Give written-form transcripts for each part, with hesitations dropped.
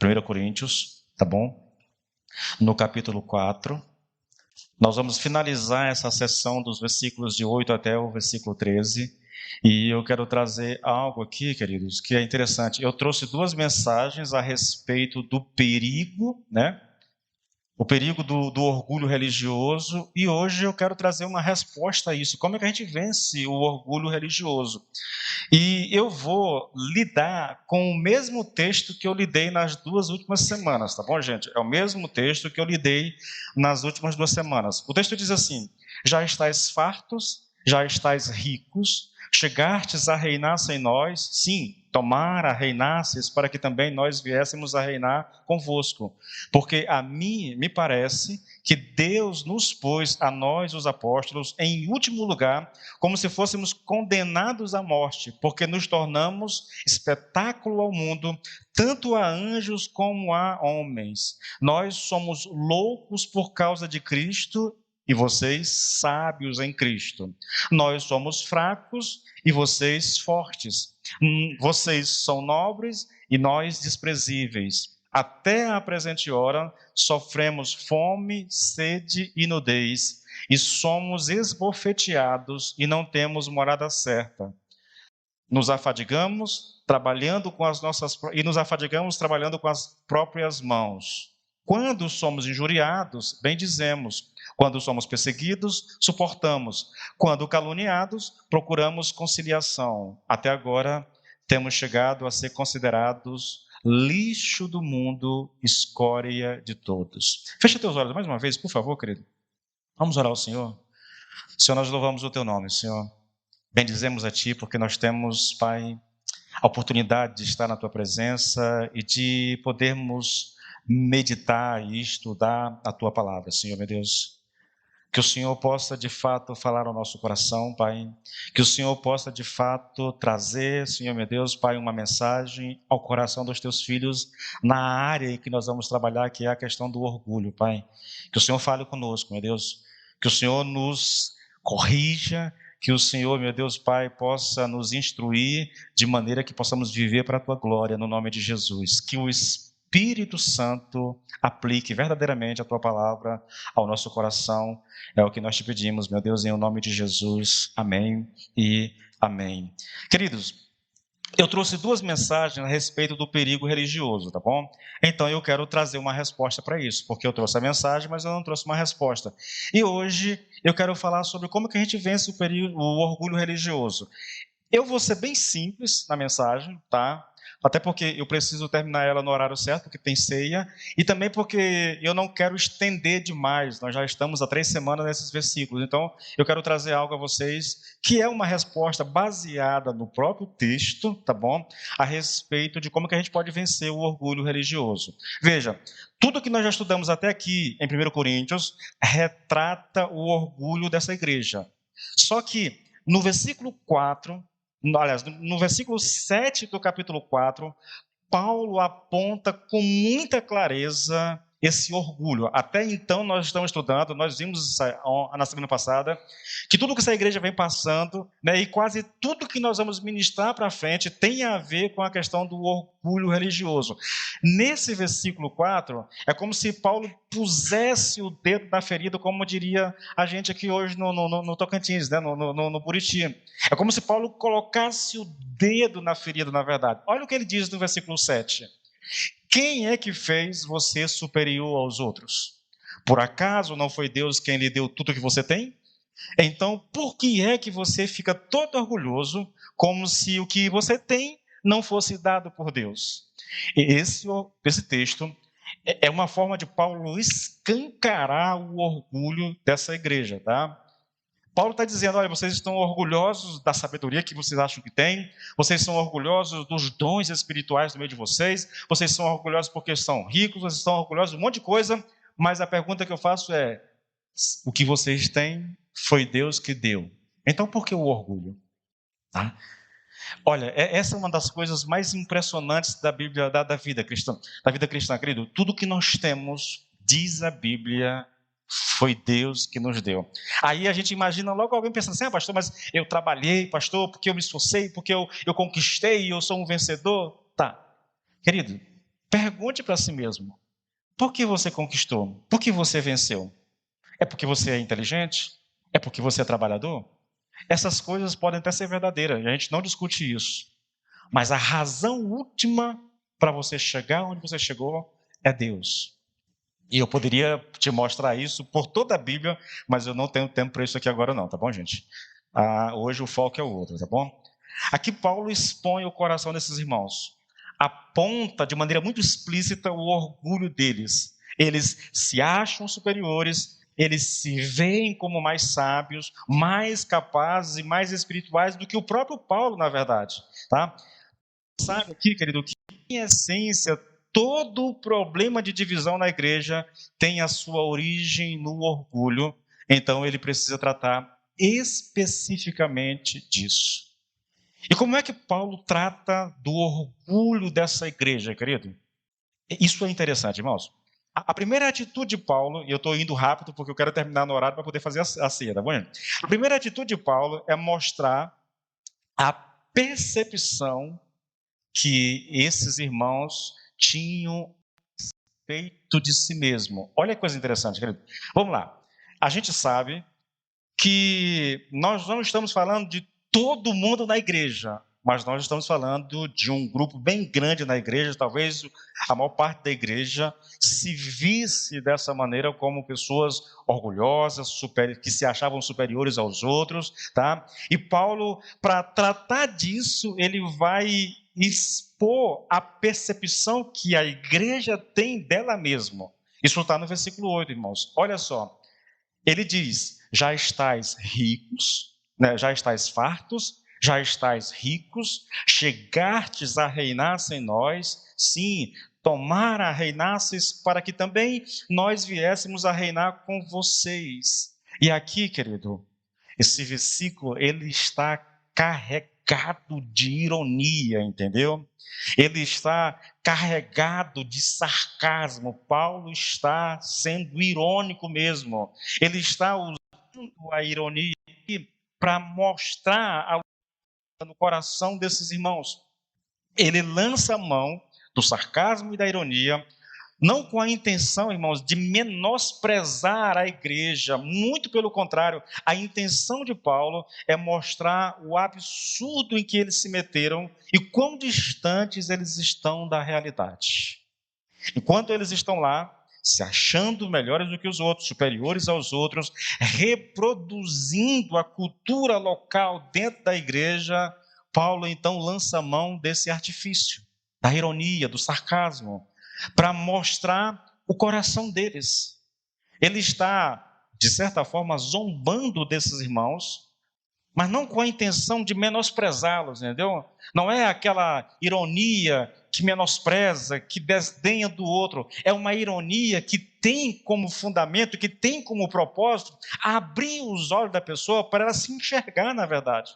1 Coríntios, tá bom? No capítulo 4. Nós vamos finalizar essa sessão dos versículos de 8 até o versículo 13. E eu quero trazer algo aqui, queridos, que é interessante. Eu trouxe duas mensagens a respeito do perigo, né? O perigo do orgulho religioso, e hoje eu quero trazer uma resposta a isso. Como é que a gente vence o orgulho religioso? E eu vou lidar com o mesmo texto que eu lidei nas 2 últimas semanas, tá bom, gente? É o mesmo texto que eu lidei nas últimas 2 semanas. O texto diz assim: já estáis fartos, já estáis ricos, chegastes a reinar sem nós, sim, tomara reinasses para que também nós viéssemos a reinar convosco. Porque a mim me parece que Deus nos pôs a nós, os apóstolos, em último lugar, como se fôssemos condenados à morte, porque nos tornamos espetáculo ao mundo, tanto a anjos como a homens. Nós somos loucos por causa de Cristo e vocês sábios em Cristo. Nós somos fracos e vocês fortes. Vocês são nobres e nós desprezíveis. Até a presente hora sofremos fome, sede e nudez, e somos esbofeteados e não temos morada certa. Nos afadigamos trabalhando com as próprias mãos. Quando somos injuriados, bendizemos. Quando somos perseguidos, suportamos. Quando caluniados, procuramos conciliação. Até agora, temos chegado a ser considerados lixo do mundo, escória de todos. Fecha teus olhos mais uma vez, por favor, querido. Vamos orar ao Senhor. Senhor, nós louvamos o teu nome, Senhor. Bendizemos a ti porque nós temos, Pai, a oportunidade de estar na tua presença e de podermos meditar e estudar a tua palavra, Senhor, meu Deus. Que o Senhor possa de fato falar ao nosso coração, Pai. Que o Senhor possa de fato trazer, Senhor, meu Deus, Pai, uma mensagem ao coração dos teus filhos na área em que nós vamos trabalhar, que é a questão do orgulho, Pai. Que o Senhor fale conosco, meu Deus. Que o Senhor nos corrija, que o Senhor, meu Deus, Pai, possa nos instruir de maneira que possamos viver para a tua glória, no nome de Jesus. Que o Espírito Santo aplique verdadeiramente a tua palavra ao nosso coração. É o que nós te pedimos, meu Deus, em o nome de Jesus. Amém e amém. Queridos, eu trouxe duas mensagens a respeito do perigo religioso, tá bom? Então eu quero trazer uma resposta para isso, porque eu trouxe a mensagem, mas eu não trouxe uma resposta. E hoje eu quero falar sobre como que a gente vence o orgulho religioso. Eu vou ser bem simples na mensagem, tá? Até porque eu preciso terminar ela no horário certo, porque tem ceia, e também porque eu não quero estender demais. Nós já estamos há 3 semanas nesses versículos, então eu quero trazer algo a vocês que é uma resposta baseada no próprio texto, tá bom? A respeito de como que a gente pode vencer o orgulho religioso. Veja, tudo que nós já estudamos até aqui em 1 Coríntios retrata o orgulho dessa igreja. Só que no versículo 4, aliás, no versículo 7 do capítulo 4, Paulo aponta com muita clareza esse orgulho. Até então nós estamos estudando, nós vimos na semana passada, que tudo que essa igreja vem passando, né, e quase tudo que nós vamos ministrar para frente tem a ver com a questão do orgulho religioso. Nesse versículo 4, é como se Paulo pusesse o dedo na ferida, como diria a gente aqui hoje no Tocantins, né, no Buriti. É como se Paulo colocasse o dedo na ferida, na verdade. Olha o que ele diz no versículo 7. Quem é que fez você superior aos outros? Por acaso não foi Deus quem lhe deu tudo que você tem? Então, por que é que você fica todo orgulhoso, como se o que você tem não fosse dado por Deus? E esse texto é uma forma de Paulo escancarar o orgulho dessa igreja, tá? Paulo está dizendo, olha, vocês estão orgulhosos da sabedoria que vocês acham que têm, vocês são orgulhosos dos dons espirituais no meio de vocês, vocês são orgulhosos porque são ricos, vocês estão orgulhosos de um monte de coisa, mas a pergunta que eu faço é, o que vocês têm foi Deus que deu. Então, por que o orgulho? Tá? Olha, essa é uma das coisas mais impressionantes da Bíblia, da vida cristã, querido. Tudo que nós temos, diz a Bíblia, foi Deus que nos deu. Aí a gente imagina logo alguém pensando assim, pastor, mas eu trabalhei, pastor, porque eu me esforcei, porque eu conquistei, eu sou um vencedor. Tá, querido, Pergunte para si mesmo: por que você conquistou? Por que você venceu? É porque você é inteligente? É porque você é trabalhador? Essas coisas podem até ser verdadeiras, a gente não discute isso. Mas a razão última para você chegar onde você chegou é Deus. E eu poderia te mostrar isso por toda a Bíblia, mas eu não tenho tempo para isso aqui agora não, tá bom, gente? Hoje o foco é o outro, tá bom? Aqui Paulo expõe o coração desses irmãos. Aponta de maneira muito explícita o orgulho deles. Eles se acham superiores, eles se veem como mais sábios, mais capazes e mais espirituais do que o próprio Paulo, na verdade, tá? Sabe aqui, querido, que em essência todo o problema de divisão na igreja tem a sua origem no orgulho, então ele precisa tratar especificamente disso. E como é que Paulo trata do orgulho dessa igreja, querido? Isso é interessante, irmãos. A primeira atitude de Paulo, e eu estou indo rápido porque eu quero terminar no horário para poder fazer a ceia, tá bom? A primeira atitude de Paulo é mostrar a percepção que esses irmãos tinham feito de si mesmo. Olha que coisa interessante, querido. Vamos lá. A gente sabe que nós não estamos falando de todo mundo na igreja, mas nós estamos falando de um grupo bem grande na igreja, talvez a maior parte da igreja se visse dessa maneira como pessoas orgulhosas, que se achavam superiores aos outros, tá? E Paulo, para tratar disso, ele vai expor a percepção que a igreja tem dela mesma. Isso está no versículo 8, irmãos. Olha só. Ele diz: já estáis ricos, né? Já estáis fartos, já estáis ricos, chegastes a reinar sem nós, sim, tomara reinasses para que também nós viéssemos a reinar com vocês. E aqui, querido, esse versículo, ele está carregado de ironia, entendeu? Ele está carregado de sarcasmo. Paulo está sendo irônico mesmo. Ele está usando a ironia para mostrar a luta no coração desses irmãos. Ele lança a mão do sarcasmo e da ironia, não com a intenção, irmãos, de menosprezar a igreja, muito pelo contrário, a intenção de Paulo é mostrar o absurdo em que eles se meteram e quão distantes eles estão da realidade. Enquanto eles estão lá, se achando melhores do que os outros, superiores aos outros, reproduzindo a cultura local dentro da igreja, Paulo então lança a mão desse artifício, da ironia, do sarcasmo, para mostrar o coração deles. Ele está, de certa forma, zombando desses irmãos, mas não com a intenção de menosprezá-los, entendeu? Não é aquela ironia que menospreza, que desdenha do outro. É uma ironia que tem como fundamento, que tem como propósito abrir os olhos da pessoa para ela se enxergar na verdade.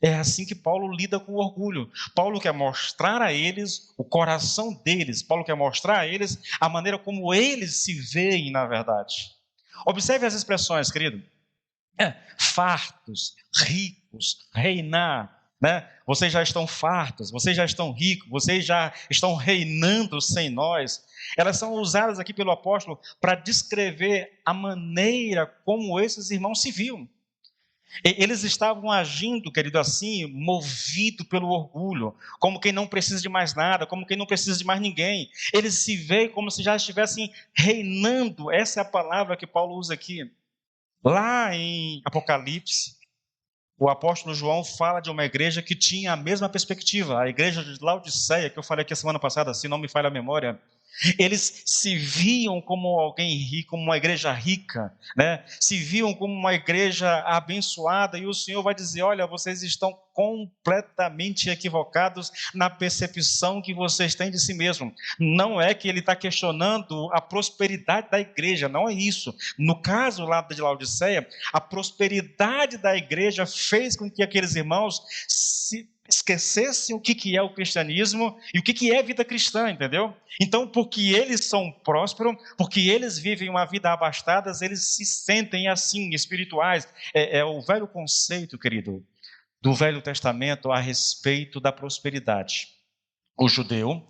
É assim que Paulo lida com o orgulho. Paulo quer mostrar a eles o coração deles. Paulo quer mostrar a eles a maneira como eles se veem na verdade. Observe as expressões, querido. Fartos, ricos, reinar, né? Vocês já estão fartos, vocês já estão ricos, vocês já estão reinando sem nós. Elas são usadas aqui pelo apóstolo para descrever a maneira como esses irmãos se viam. Eles estavam agindo, querido, assim, movido pelo orgulho, como quem não precisa de mais nada, como quem não precisa de mais ninguém. Eles se veem como se já estivessem reinando. Essa é a palavra que Paulo usa aqui. Lá em Apocalipse, o apóstolo João fala de uma igreja que tinha a mesma perspectiva, a igreja de Laodiceia, que eu falei aqui a semana passada, se não me falha a memória. Eles se viam como alguém rico, como uma igreja rica, né? Se viam como uma igreja abençoada, e o Senhor vai dizer: olha, vocês estão completamente equivocados na percepção que vocês têm de si mesmo. Não é que ele está questionando a prosperidade da igreja, não é isso. No caso lá de Laodiceia, a prosperidade da igreja fez com que aqueles irmãos se esquecessem o que é o cristianismo e o que é vida cristã, entendeu? Então, porque eles são prósperos, porque eles vivem uma vida abastada, eles se sentem assim, espirituais. É o velho conceito, querido, do Velho Testamento a respeito da prosperidade. O judeu,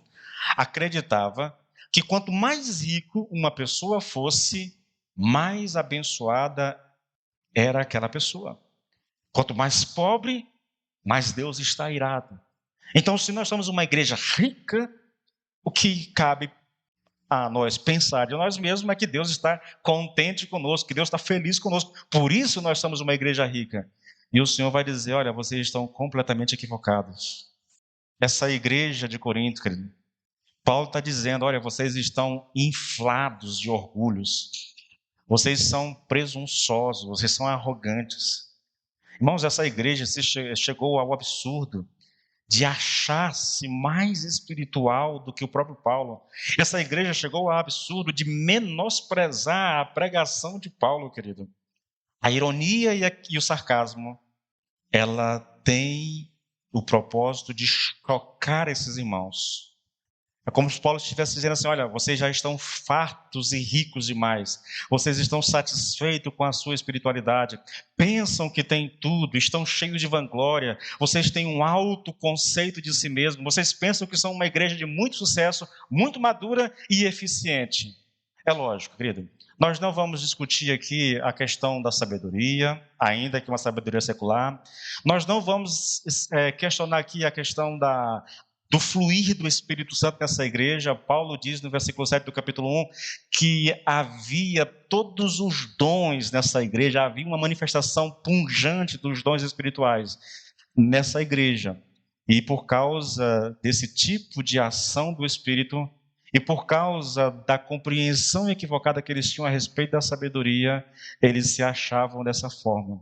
acreditava que quanto mais rico uma pessoa fosse, mais abençoada era aquela pessoa. Quanto mais pobre, mais Deus está irado. Então, se nós somos uma igreja rica, o que cabe a nós pensar de nós mesmos é que Deus está contente conosco, que Deus está feliz conosco. Por isso nós somos uma igreja rica. E o Senhor vai dizer, olha, vocês estão completamente equivocados. Essa igreja de Corinto, querido, Paulo está dizendo, olha, vocês estão inflados de orgulhos. Vocês são presunçosos, vocês são arrogantes. Irmãos, essa igreja chegou ao absurdo de achar-se mais espiritual do que o próprio Paulo. Essa igreja chegou ao absurdo de menosprezar a pregação de Paulo, querido. A ironia e o sarcasmo, ela tem o propósito de chocar esses irmãos. É como se Paulo estivesse dizendo assim, olha, vocês já estão fartos e ricos demais. Vocês estão satisfeitos com a sua espiritualidade. Pensam que têm tudo, estão cheios de vanglória. Vocês têm um alto conceito de si mesmos. Vocês pensam que são uma igreja de muito sucesso, muito madura e eficiente. É lógico, querido. Nós não vamos discutir aqui a questão da sabedoria, ainda que uma sabedoria secular. Nós não vamos questionar aqui a questão do fluir do Espírito Santo nessa igreja. Paulo diz no versículo 7 do capítulo 1 que havia todos os dons nessa igreja, havia uma manifestação pungente dos dons espirituais nessa igreja. E por causa desse tipo de ação do Espírito, e por causa da compreensão equivocada que eles tinham a respeito da sabedoria, eles se achavam dessa forma.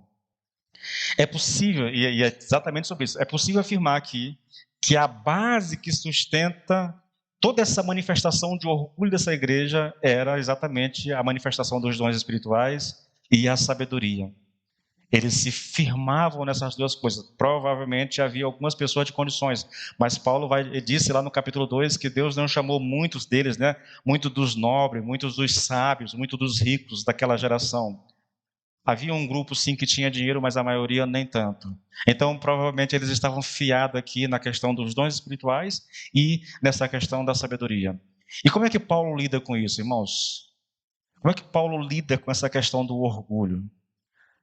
É possível, e é exatamente sobre isso, é possível afirmar aqui que a base que sustenta toda essa manifestação de orgulho dessa igreja era exatamente a manifestação dos dons espirituais e a sabedoria. Eles se firmavam nessas duas coisas. Provavelmente havia algumas pessoas de condições, mas Paulo disse lá no capítulo 2 que Deus não chamou muitos deles, né? Muitos dos nobres, muitos dos sábios, muitos dos ricos daquela geração. Havia um grupo, sim, que tinha dinheiro, mas a maioria nem tanto. Então, provavelmente, eles estavam fiados aqui na questão dos dons espirituais e nessa questão da sabedoria. E como é que Paulo lida com isso, irmãos? Como é que Paulo lida com essa questão do orgulho?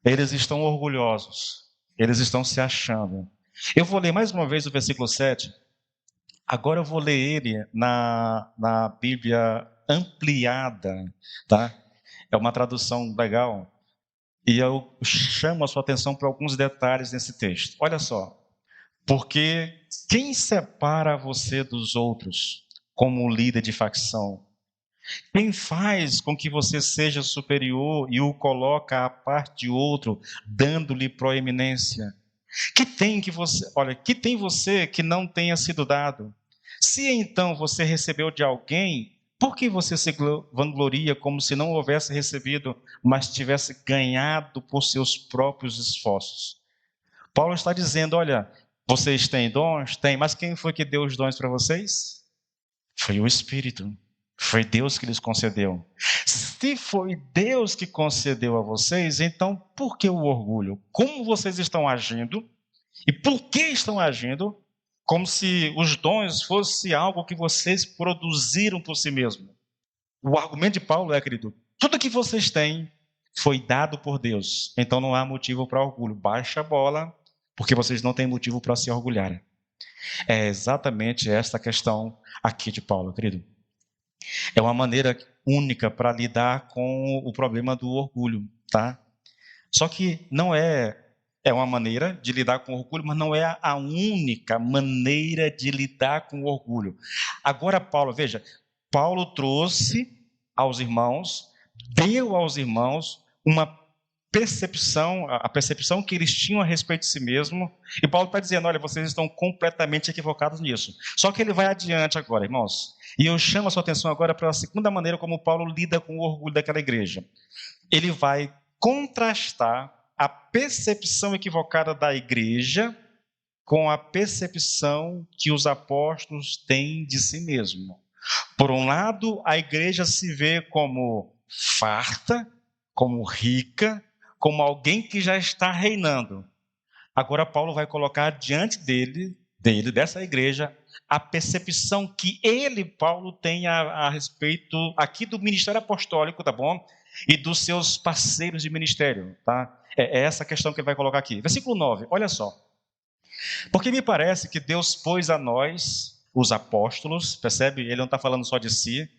Eles estão orgulhosos, eles estão se achando. Eu vou ler mais uma vez o versículo 7. Agora eu vou ler ele na Bíblia ampliada, tá? É uma tradução legal. E eu chamo a sua atenção para alguns detalhes nesse texto. Olha só. Porque quem separa você dos outros como líder de facção? Quem faz com que você seja superior e o coloca à parte de outro, dando-lhe proeminência? Que tem você que não tenha sido dado? Se então você recebeu de alguém, por que você se vangloria como se não houvesse recebido, mas tivesse ganhado por seus próprios esforços? Paulo está dizendo, olha, vocês têm dons? Tem, mas quem foi que deu os dons para vocês? Foi o Espírito. Foi Deus que lhes concedeu. Se foi Deus que concedeu a vocês, então por que o orgulho? Como vocês estão agindo? E por que estão agindo? Como se os dons fosse algo que vocês produziram por si mesmos. O argumento de Paulo é, querido, tudo que vocês têm foi dado por Deus. Então não há motivo para orgulho. Baixa a bola, porque vocês não têm motivo para se orgulharem. É exatamente esta questão aqui de Paulo, querido. É uma maneira única para lidar com o problema do orgulho, tá? Só que não é uma maneira de lidar com o orgulho, mas não é a única maneira de lidar com o orgulho. Agora Paulo, veja, Paulo trouxe aos irmãos, deu aos irmãos uma percepção, a percepção que eles tinham a respeito de si mesmo, e Paulo está dizendo, olha, vocês estão completamente equivocados nisso. Só que ele vai adiante agora, irmãos, e eu chamo a sua atenção agora para a segunda maneira como Paulo lida com o orgulho daquela igreja. Ele vai contrastar a percepção equivocada da igreja com a percepção que os apóstolos têm de si mesmo. Por um lado, a igreja se vê como farta, como rica, como alguém que já está reinando. Agora Paulo vai colocar diante dessa igreja, a percepção que ele, Paulo, tem a respeito aqui do ministério apostólico, tá bom? E dos seus parceiros de ministério, tá? É essa a questão que ele vai colocar aqui. Versículo 9, olha só. Porque me parece que Deus pôs a nós, os apóstolos, percebe? Ele não está falando só de si,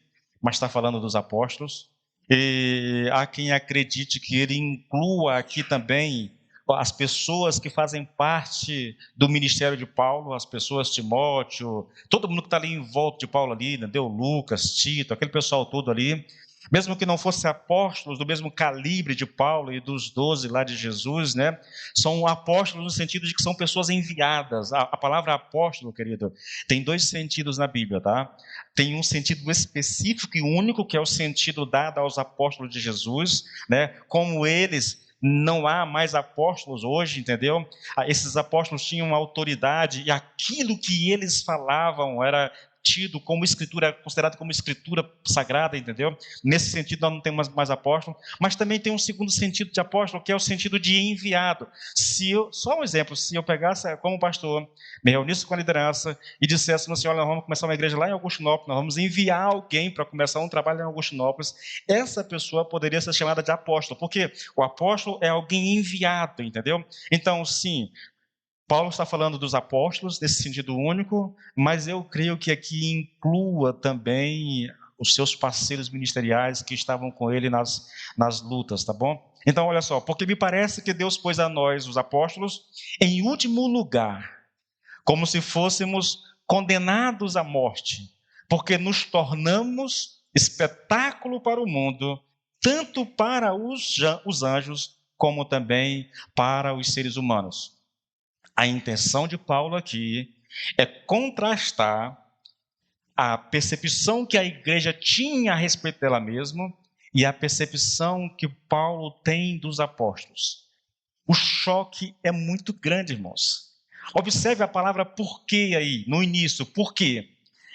mas está falando dos apóstolos. E há quem acredite que ele inclua aqui também as pessoas que fazem parte do ministério de Paulo, as pessoas, Timóteo, todo mundo que está ali em volta de Paulo ali, né? Deu Lucas, Tito, aquele pessoal todo ali. Mesmo que não fossem apóstolos do mesmo calibre de Paulo e dos 12 lá de Jesus, né? São apóstolos no sentido de que são pessoas enviadas. A palavra apóstolo, querido, tem dois sentidos na Bíblia, tá? Tem um sentido específico e único, que é o sentido dado aos apóstolos de Jesus, né? Como eles, não há mais apóstolos hoje, entendeu? Esses apóstolos tinham autoridade e aquilo que eles falavam era tido como escritura, considerado como escritura sagrada, entendeu? Nesse sentido, nós não temos mais apóstolo, mas também tem um segundo sentido de apóstolo, que é o sentido de enviado. Só um exemplo, se eu pegasse como pastor, me reunisse com a liderança e dissesse, assim, olha, nós vamos começar uma igreja lá em Augustinópolis, nós vamos enviar alguém para começar um trabalho em Augustinópolis, essa pessoa poderia ser chamada de apóstolo, porque o apóstolo é alguém enviado, entendeu? Então, sim, Paulo está falando dos apóstolos, nesse sentido único, mas eu creio que aqui inclua também os seus parceiros ministeriais que estavam com ele nas lutas, tá bom? Então, olha só, porque me parece que Deus pôs a nós, os apóstolos, em último lugar, como se fôssemos condenados à morte, porque nos tornamos espetáculo para o mundo, tanto para os anjos, como também para os seres humanos. A intenção de Paulo aqui é contrastar a percepção que a igreja tinha a respeito dela mesma e a percepção que Paulo tem dos apóstolos. O choque é muito grande, irmãos. Observe a palavra porquê aí, no início, porquê.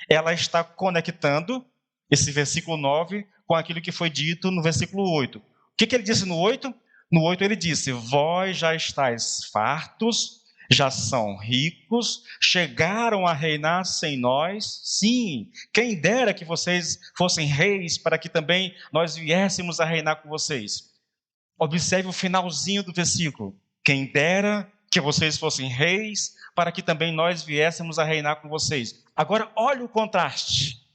Ela está conectando esse versículo 9 com aquilo que foi dito no versículo 8. O que ele disse no 8? No 8 ele disse, vós já estáis fartos, já são ricos, chegaram a reinar sem nós. Sim, quem dera que vocês fossem reis, para que também nós viéssemos a reinar com vocês. Observe o finalzinho do versículo. Quem dera que vocês fossem reis, para que também nós viéssemos a reinar com vocês. Agora, olha o contraste.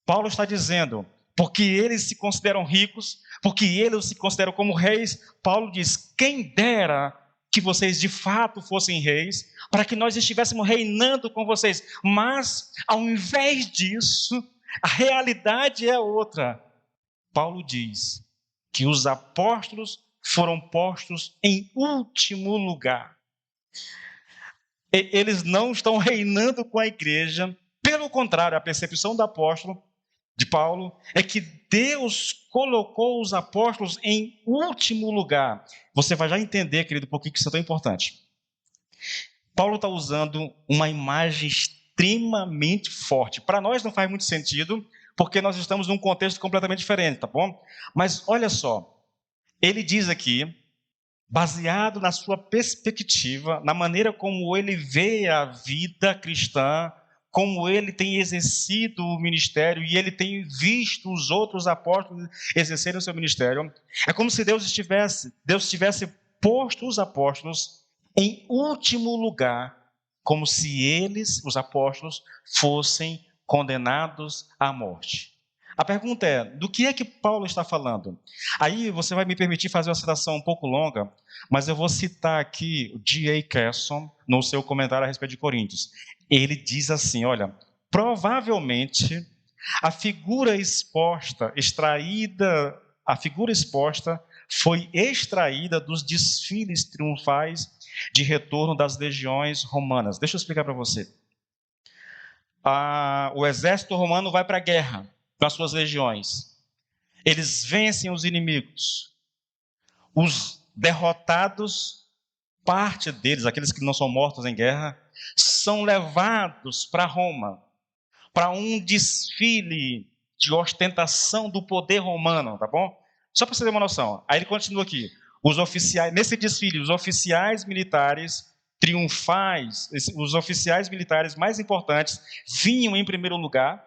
Paulo está dizendo, porque eles se consideram ricos, porque eles se consideram como reis, Paulo diz, quem dera que vocês de fato fossem reis, para que nós estivéssemos reinando com vocês. Mas, ao invés disso, a realidade é outra. Paulo diz que os apóstolos foram postos em último lugar. Eles não estão reinando com a igreja, pelo contrário, a percepção do apóstolo, de Paulo, é que Deus colocou os apóstolos em último lugar. Você vai já entender, querido, por que isso é tão importante. Paulo está usando uma imagem extremamente forte. Para nós não faz muito sentido, porque nós estamos num contexto completamente diferente, tá bom? Mas olha só, ele diz aqui, baseado na sua perspectiva, na maneira como ele vê a vida cristã, como ele tem exercido o ministério e ele tem visto os outros apóstolos exercerem o seu ministério, é como se Deus tivesse posto os apóstolos em último lugar, como se eles, os apóstolos, fossem condenados à morte. A pergunta é, do que é que Paulo está falando? Aí você vai me permitir fazer uma citação um pouco longa, mas eu vou citar aqui o D.A. Carson no seu comentário a respeito de Coríntios. Ele diz assim, olha, provavelmente a figura exposta foi extraída dos desfiles triunfais de retorno das legiões romanas. Deixa eu explicar para você. O exército romano vai para a guerra com as suas legiões. Eles vencem os inimigos. Os derrotados, parte deles, aqueles que não são mortos em guerra, são levados para Roma, para um desfile de ostentação do poder romano, tá bom? Só para você ter uma noção. Aí ele continua aqui. Os oficiais, nesse desfile, os oficiais militares triunfais, os oficiais militares mais importantes vinham em primeiro lugar,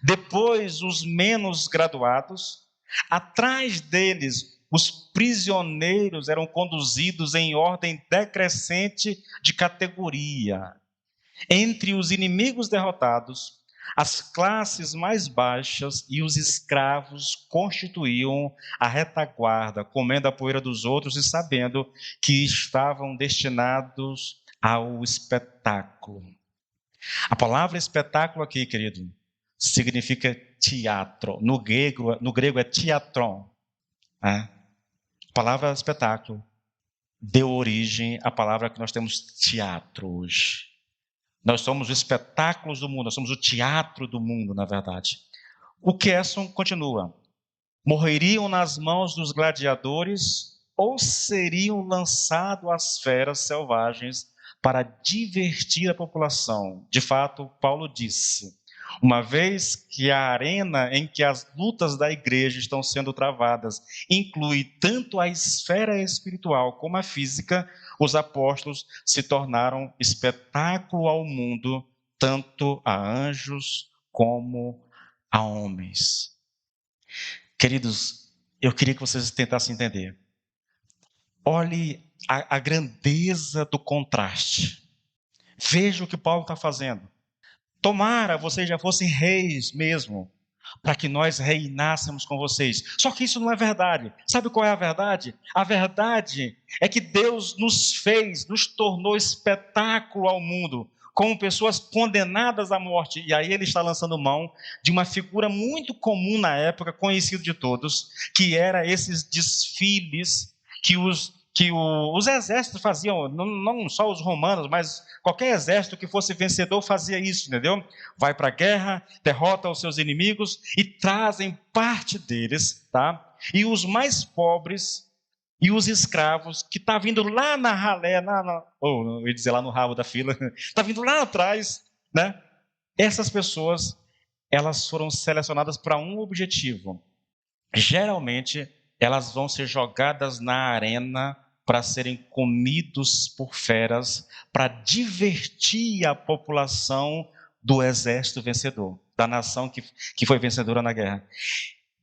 depois os menos graduados, atrás deles os prisioneiros eram conduzidos em ordem decrescente de categoria. Entre os inimigos derrotados, as classes mais baixas e os escravos constituíam a retaguarda, comendo a poeira dos outros e sabendo que estavam destinados ao espetáculo. A palavra espetáculo aqui, querido, significa teatro. No grego é teatron. A palavra espetáculo deu origem à palavra que nós temos teatro hoje. Nós somos os espetáculos do mundo, nós somos o teatro do mundo, na verdade. O Kesson continua. Morreriam nas mãos dos gladiadores ou seriam lançados às feras selvagens para divertir a população. De fato, Paulo disse, uma vez que a arena em que as lutas da igreja estão sendo travadas inclui tanto a esfera espiritual como a física, os apóstolos se tornaram espetáculo ao mundo, tanto a anjos como a homens. Queridos, eu queria que vocês tentassem entender. Olhe a grandeza do contraste. Veja o que Paulo está fazendo. Tomara vocês já fossem reis mesmo, para que nós reinássemos com vocês. Só que isso não é verdade. Sabe qual é a verdade? A verdade é que Deus nos fez, nos tornou espetáculo ao mundo, como pessoas condenadas à morte. E aí ele está lançando mão de uma figura muito comum na época, conhecido de todos, que era esses desfiles que os exércitos faziam, não só os romanos, mas qualquer exército que fosse vencedor fazia isso, entendeu? Vai para a guerra, derrota os seus inimigos e trazem parte deles, tá? E os mais pobres e os escravos, que está vindo lá na ralé, ou eu ia dizer lá no rabo da fila, está vindo lá atrás, né? Essas pessoas, elas foram selecionadas para um objetivo. Geralmente, elas vão ser jogadas na arena para serem comidos por feras, para divertir a população do exército vencedor, da nação que foi vencedora na guerra.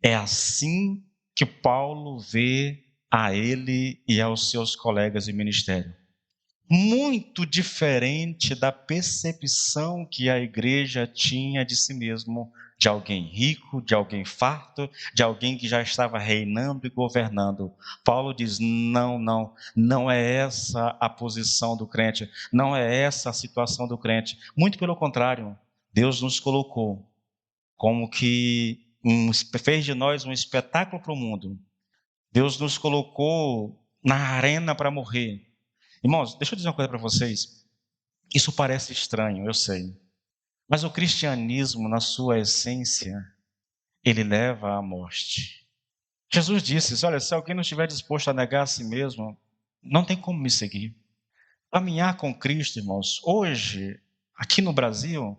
É assim que Paulo vê a ele e aos seus colegas de ministério. Muito diferente da percepção que a igreja tinha de si mesmo, de alguém rico, de alguém farto, de alguém que já estava reinando e governando. Paulo diz, não é essa a posição do crente, não é essa a situação do crente. Muito pelo contrário, Deus nos colocou como que fez de nós um espetáculo para o mundo. Deus nos colocou na arena para morrer. Irmãos, deixa eu dizer uma coisa para vocês. Isso parece estranho, eu sei. Mas o cristianismo, na sua essência, ele leva à morte. Jesus disse, olha, se alguém não estiver disposto a negar a si mesmo, não tem como me seguir. Caminhar com Cristo, irmãos, hoje, aqui no Brasil,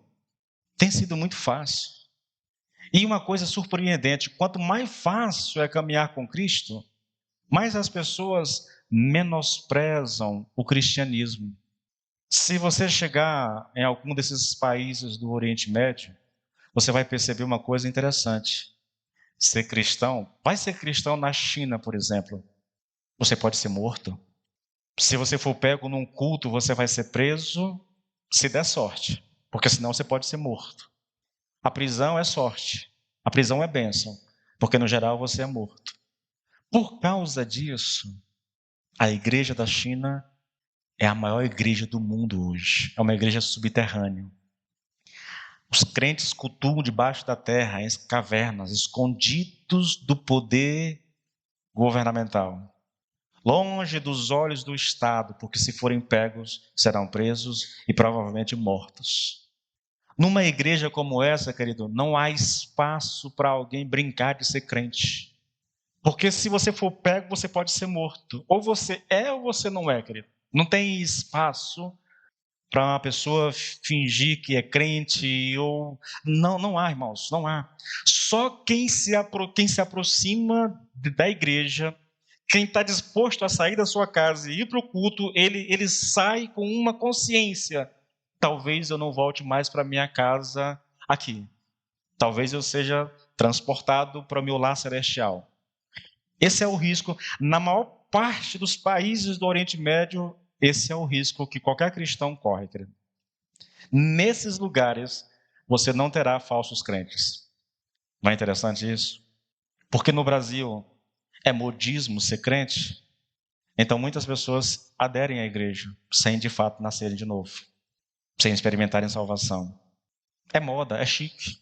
tem sido muito fácil. E uma coisa surpreendente, quanto mais fácil é caminhar com Cristo, mais as pessoas menosprezam o cristianismo. Se você chegar em algum desses países do Oriente Médio, você vai perceber uma coisa interessante. Ser cristão, vai ser cristão na China, por exemplo, você pode ser morto. Se você for pego num culto, você vai ser preso, se der sorte, porque senão você pode ser morto. A prisão é sorte, a prisão é bênção, porque no geral você é morto. Por causa disso, a igreja da China é a maior igreja do mundo hoje. É uma igreja subterrânea. Os crentes cultuam debaixo da terra, em cavernas, escondidos do poder governamental. Longe dos olhos do Estado, porque se forem pegos, serão presos e provavelmente mortos. Numa igreja como essa, querido, não há espaço para alguém brincar de ser crente. Porque se você for pego, você pode ser morto. Ou você é ou você não é, querido. Não tem espaço para uma pessoa fingir que é crente ou... Não há, irmãos, não há. Só quem se aproxima da igreja, Quem está disposto a sair da sua casa e ir para o culto, ele sai com uma consciência. Talvez eu não volte mais para minha casa aqui. Talvez eu seja transportado para o meu lar celestial. Esse é o risco. Na maior parte dos países do Oriente Médio, esse é o risco que qualquer cristão corre, querido. Nesses lugares, você não terá falsos crentes. Não é interessante isso? Porque no Brasil é modismo ser crente. Então muitas pessoas aderem à igreja sem de fato nascerem de novo, sem experimentarem salvação. É moda, é chique.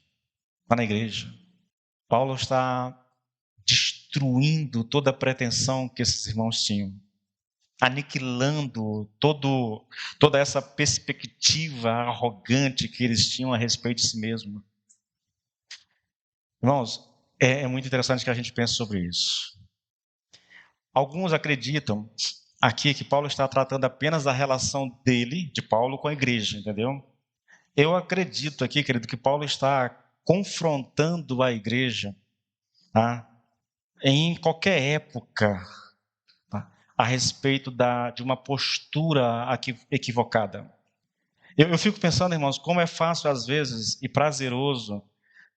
Lá na igreja. Paulo está destruindo toda a pretensão que esses irmãos tinham, aniquilando toda essa perspectiva arrogante que eles tinham a respeito de si mesmo. Irmãos, é muito interessante que a gente pense sobre isso. Alguns acreditam aqui que Paulo está tratando apenas da relação dele, de Paulo, com a igreja, entendeu? Eu acredito aqui, querido, que Paulo está confrontando a igreja, tá? Em qualquer época, tá? A respeito de uma postura equivocada. Eu fico pensando, irmãos, como é fácil às vezes e prazeroso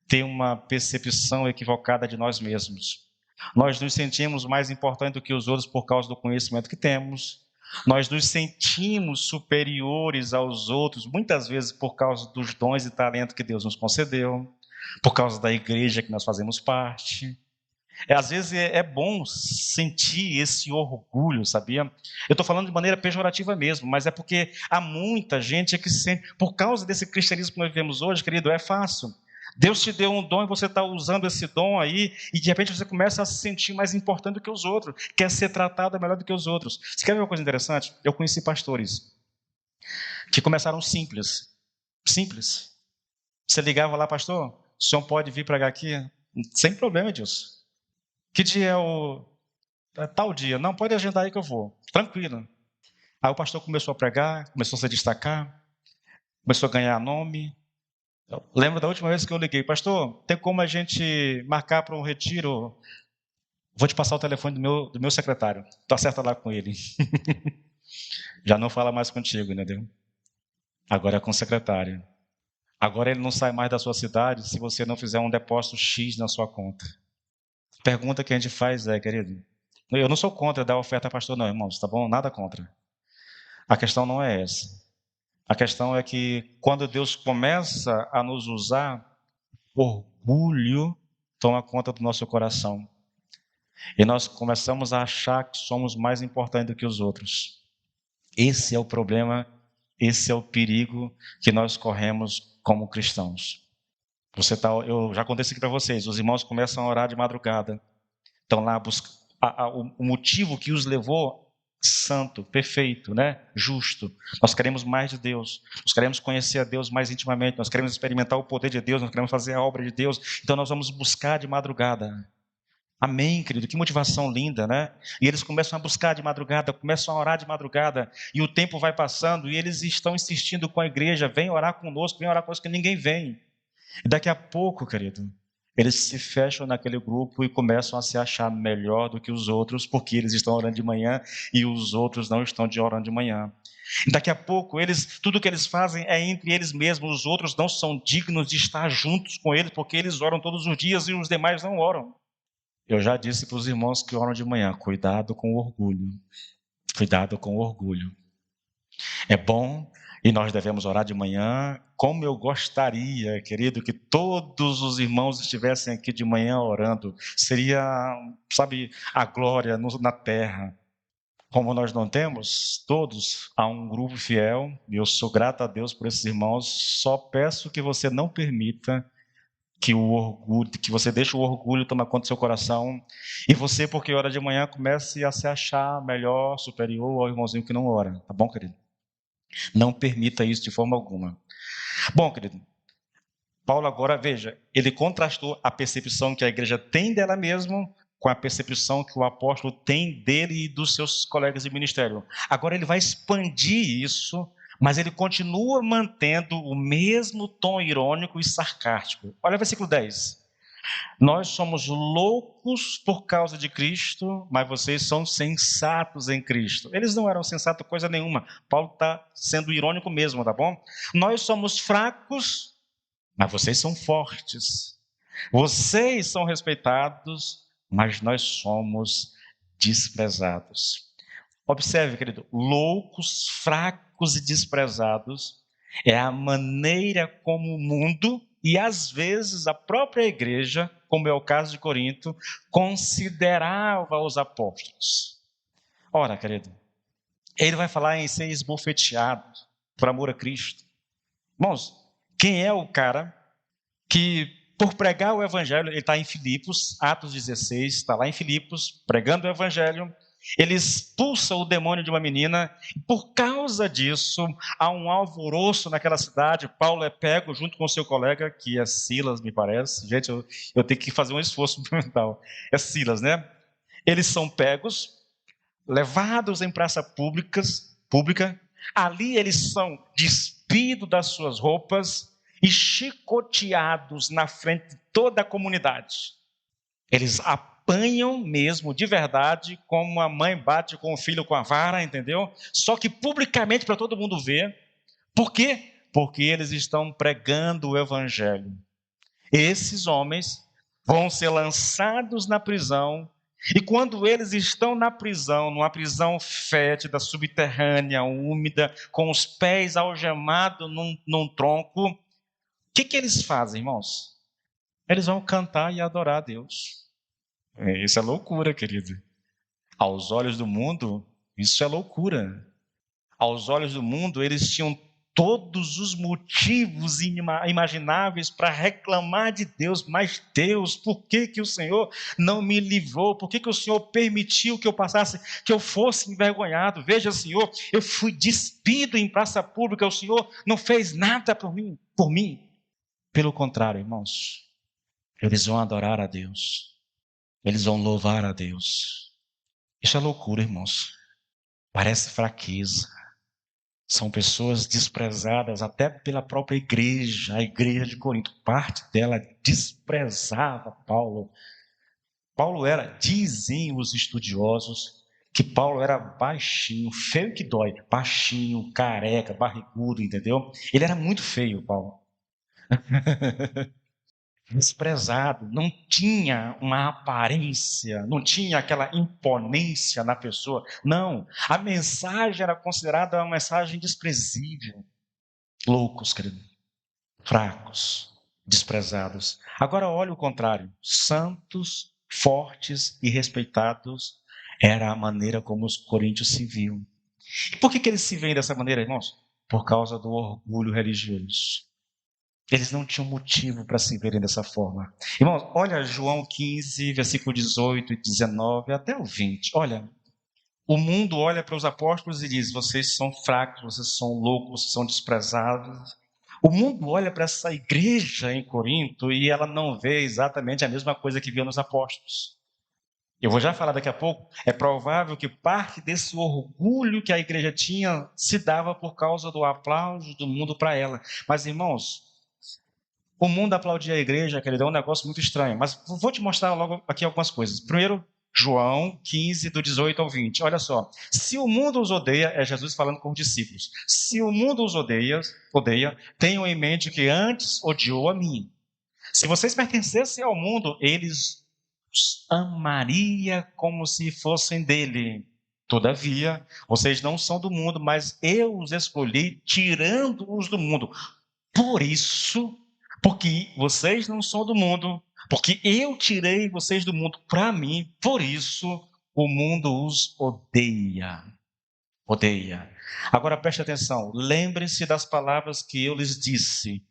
ter uma percepção equivocada de nós mesmos. Nós nos sentimos mais importantes do que os outros por causa do conhecimento que temos. Nós nos sentimos superiores aos outros, muitas vezes por causa dos dons e talentos que Deus nos concedeu, por causa da igreja que nós fazemos parte. Às vezes é bom sentir esse orgulho, sabia? Eu estou falando de maneira pejorativa mesmo, mas é porque há muita gente que se sente, por causa desse cristianismo que nós vivemos hoje, querido, é fácil. Deus te deu um dom e você está usando esse dom aí, e de repente você começa a se sentir mais importante do que os outros, quer ser tratado melhor do que os outros. Você quer ver uma coisa interessante? Eu conheci pastores que começaram simples. Simples. Você ligava lá, pastor, o senhor pode vir pregar aqui? Sem problema disso. Que dia é tal dia? Não, pode agendar aí que eu vou. Tranquilo. Aí o pastor começou a pregar, começou a se destacar, começou a ganhar nome. Eu lembro da última vez que eu liguei, pastor, tem como a gente marcar para um retiro? Vou te passar o telefone do meu secretário. Tu acerta lá com ele. Já não fala mais contigo, entendeu? Agora é com o secretário. Agora ele não sai mais da sua cidade se você não fizer um depósito X na sua conta. A pergunta que a gente faz é, querido, eu não sou contra dar oferta a pastor, não, irmãos, tá bom? Nada contra. A questão não é essa. A questão é que quando Deus começa a nos usar, orgulho toma conta do nosso coração. E nós começamos a achar que somos mais importantes do que os outros. Esse é o problema, esse é o perigo que nós corremos como cristãos. Eu já contei isso aqui para vocês, os irmãos começam a orar de madrugada. Estão lá buscando. O motivo que os levou, santo, perfeito, né? Justo. Nós queremos mais de Deus. Nós queremos conhecer a Deus mais intimamente. Nós queremos experimentar o poder de Deus. Nós queremos fazer a obra de Deus. Então nós vamos buscar de madrugada. Amém, querido? Que motivação linda, né? E eles começam a buscar de madrugada, começam a orar de madrugada. E o tempo vai passando e eles estão insistindo com a igreja. Vem orar conosco, que ninguém vem. E daqui a pouco, querido, eles se fecham naquele grupo e começam a se achar melhor do que os outros, porque eles estão orando de manhã e os outros não estão orando de manhã. E daqui a pouco, tudo que eles fazem é entre eles mesmos, os outros não são dignos de estar juntos com eles, porque eles oram todos os dias e os demais não oram. Eu já disse para os irmãos que oram de manhã, cuidado com o orgulho. Cuidado com o orgulho. É bom e nós devemos orar de manhã. Como eu gostaria, querido, que todos os irmãos estivessem aqui de manhã orando. Seria, sabe, a glória na terra. Como nós não temos, todos, há um grupo fiel, e eu sou grato a Deus por esses irmãos. Só peço que você não permita que você deixe o orgulho tomar conta do seu coração, e você, porque ora de manhã, comece a se achar melhor, superior ao irmãozinho que não ora. Tá bom, querido? Não permita isso de forma alguma. Bom, querido, Paulo agora, veja, ele contrastou a percepção que a igreja tem dela mesma com a percepção que o apóstolo tem dele e dos seus colegas de ministério. Agora ele vai expandir isso, mas ele continua mantendo o mesmo tom irônico e sarcástico. Olha o versículo 10. Nós somos loucos por causa de Cristo, mas vocês são sensatos em Cristo. Eles não eram sensatos coisa nenhuma. Paulo está sendo irônico mesmo, tá bom? Nós somos fracos, mas vocês são fortes. Vocês são respeitados, mas nós somos desprezados. Observe, querido, loucos, fracos e desprezados é a maneira como o mundo e às vezes a própria igreja, como é o caso de Corinto, considerava os apóstolos. Ora, querido, ele vai falar em ser esbofeteado por amor a Cristo. Irmãos, quem é o cara que, por pregar o evangelho, ele está em Filipos, Atos 16, está lá em Filipos, pregando o evangelho, ele expulsa o demônio de uma menina, e por causa disso, há um alvoroço naquela cidade. Paulo é pego junto com seu colega, que é Silas, me parece. Gente, eu tenho que fazer um esforço mental. É Silas, né? Eles são pegos, levados em praça pública. Ali eles são despidos das suas roupas e chicoteados na frente de toda a comunidade. Eles apanham mesmo, de verdade, como a mãe bate com o filho com a vara, entendeu? Só que publicamente para todo mundo ver. Por quê? Porque eles estão pregando o evangelho. Esses homens vão ser lançados na prisão, e quando eles estão na prisão, numa prisão fétida, subterrânea, úmida, com os pés algemados num tronco, o que eles fazem, irmãos? Eles vão cantar e adorar a Deus. Isso é loucura, querido. Aos olhos do mundo, isso é loucura. Aos olhos do mundo, eles tinham todos os motivos imagináveis para reclamar de Deus. Mas Deus, por que o Senhor não me livrou? Por que o Senhor permitiu que eu passasse, que eu fosse envergonhado? Veja, Senhor, eu fui despido em praça pública, o Senhor não fez nada por mim. Pelo contrário, irmãos, eles vão adorar a Deus. Eles vão louvar a Deus. Isso é loucura, irmãos. Parece fraqueza. São pessoas desprezadas até pela própria igreja. A igreja de Corinto, parte dela desprezava Paulo. Paulo era, dizem os estudiosos, que Paulo era baixinho, feio que dói, baixinho, careca, barrigudo, entendeu? Ele era muito feio, Paulo. Desprezado, não tinha uma aparência, não tinha aquela imponência na pessoa. Não, a mensagem era considerada uma mensagem desprezível. Loucos, querido, fracos, desprezados. Agora olha o contrário, santos, fortes e respeitados era a maneira como os coríntios se viam. E por que eles se veem dessa maneira, irmãos? Por causa do orgulho religioso. Eles não tinham motivo para se verem dessa forma. Irmãos, olha João 15, versículo 18 e 19 até o 20. Olha, o mundo olha para os apóstolos e diz: vocês são fracos, vocês são loucos, vocês são desprezados. O mundo olha para essa igreja em Corinto e ela não vê exatamente a mesma coisa que via nos apóstolos. Eu vou já falar daqui a pouco. É provável que parte desse orgulho que a igreja tinha se dava por causa do aplauso do mundo para ela. Mas, irmãos, o mundo aplaudia a igreja, querido, é um negócio muito estranho. Mas vou te mostrar logo aqui algumas coisas. Primeiro, João 15, do 18 ao 20. Olha só. Se o mundo os odeia, é Jesus falando com os discípulos. Se o mundo os odeia, tenham em mente que antes odiou a mim. Se vocês pertencessem ao mundo, eles os amaria como se fossem dele. Todavia, vocês não são do mundo, mas eu os escolhi tirando-os do mundo. Por isso, porque vocês não são do mundo, porque eu tirei vocês do mundo para mim, por isso o mundo os odeia. Odeia. Agora preste atenção, lembrem-se das palavras que eu lhes disse.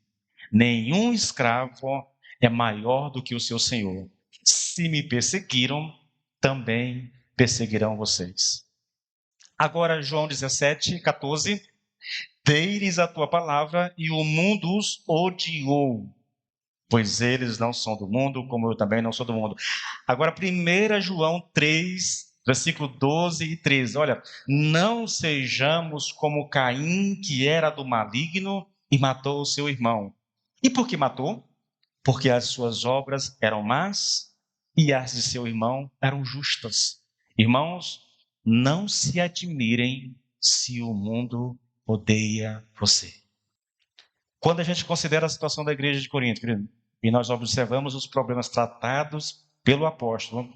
Nenhum escravo é maior do que o seu senhor. Se me perseguiram, também perseguirão vocês. Agora João 17, 14. Dei-lhes a tua palavra e o mundo os odiou, pois eles não são do mundo, como eu também não sou do mundo. Agora 1 João 3, versículo 12 e 13. Olha, não sejamos como Caim, que era do maligno e matou o seu irmão. E por que matou? porque as suas obras eram más e as de seu irmão eram justas. Irmãos, não se admirem se o mundo odeia você. Quando a gente considera a situação da igreja de Corinto, querido, e nós observamos os problemas tratados pelo apóstolo,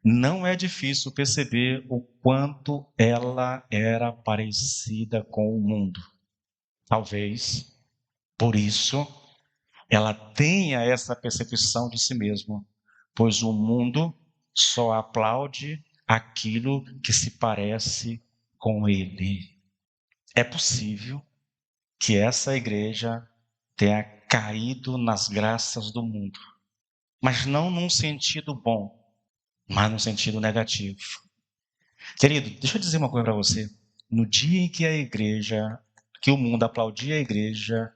não é difícil perceber o quanto ela era parecida com o mundo. Talvez, por isso, ela tenha essa percepção de si mesma, pois o mundo só aplaude aquilo que se parece com ele. É possível que essa igreja tenha caído nas graças do mundo, mas não num sentido bom, mas num sentido negativo. Querido, deixa eu dizer uma coisa para você. No dia em que o mundo aplaudia a igreja,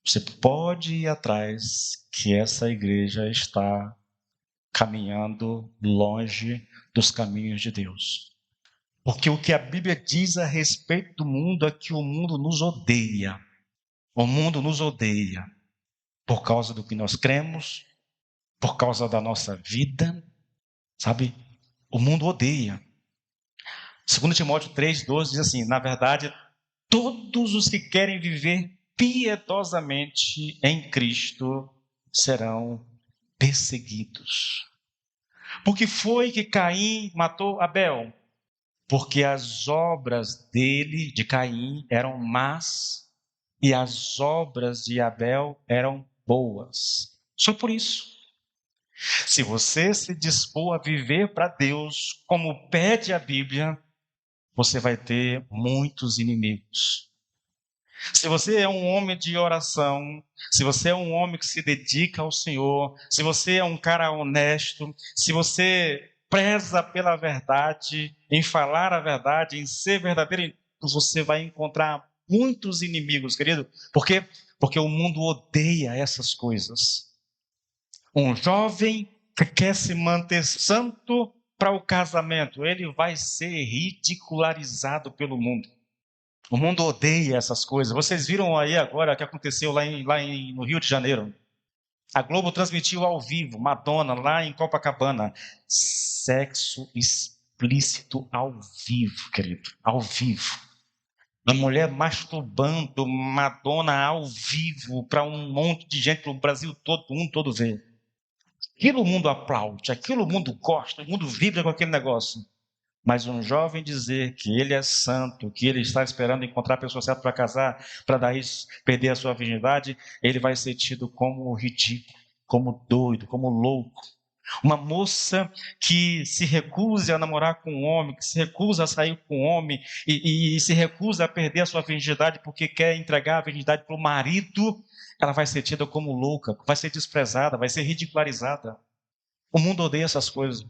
você pode ir atrás que essa igreja está caminhando longe dos caminhos de Deus. Porque o que a Bíblia diz a respeito do mundo é que o mundo nos odeia. O mundo nos odeia por causa do que nós cremos, por causa da nossa vida, sabe? O mundo odeia. 2 Timóteo 3,12 diz assim: na verdade, todos os que querem viver piedosamente em Cristo serão perseguidos. Por que foi que Caim matou Abel? Porque as obras de Caim, eram más e as obras de Abel eram boas. Só por isso. Se você se dispor a viver para Deus, como pede a Bíblia, você vai ter muitos inimigos. Se você é um homem de oração, se você é um homem que se dedica ao Senhor, se você é um cara honesto, se você preza pela verdade, em falar a verdade, em ser verdadeiro, você vai encontrar muitos inimigos, querido. Por quê? Porque o mundo odeia essas coisas. Um jovem que quer se manter santo para o casamento, ele vai ser ridicularizado pelo mundo. O mundo odeia essas coisas. Vocês viram aí agora o que aconteceu no Rio de Janeiro? A Globo transmitiu ao vivo, Madonna, lá em Copacabana. Sexo explícito ao vivo, querido. Ao vivo. A mulher masturbando Madonna ao vivo para um monte de gente, para o Brasil todo, o mundo todo ver. Aquilo o mundo aplaude, aquilo o mundo gosta, o mundo vibra com aquele negócio. Mas um jovem dizer que ele é santo, que ele está esperando encontrar a pessoa certa para casar, para daí perder a sua virgindade, ele vai ser tido como ridículo, como doido, como louco. Uma moça que se recusa a namorar com um homem, que se recusa a sair com um homem e se recusa a perder a sua virgindade porque quer entregar a virgindade para o marido, ela vai ser tida como louca, vai ser desprezada, vai ser ridicularizada. O mundo odeia essas coisas.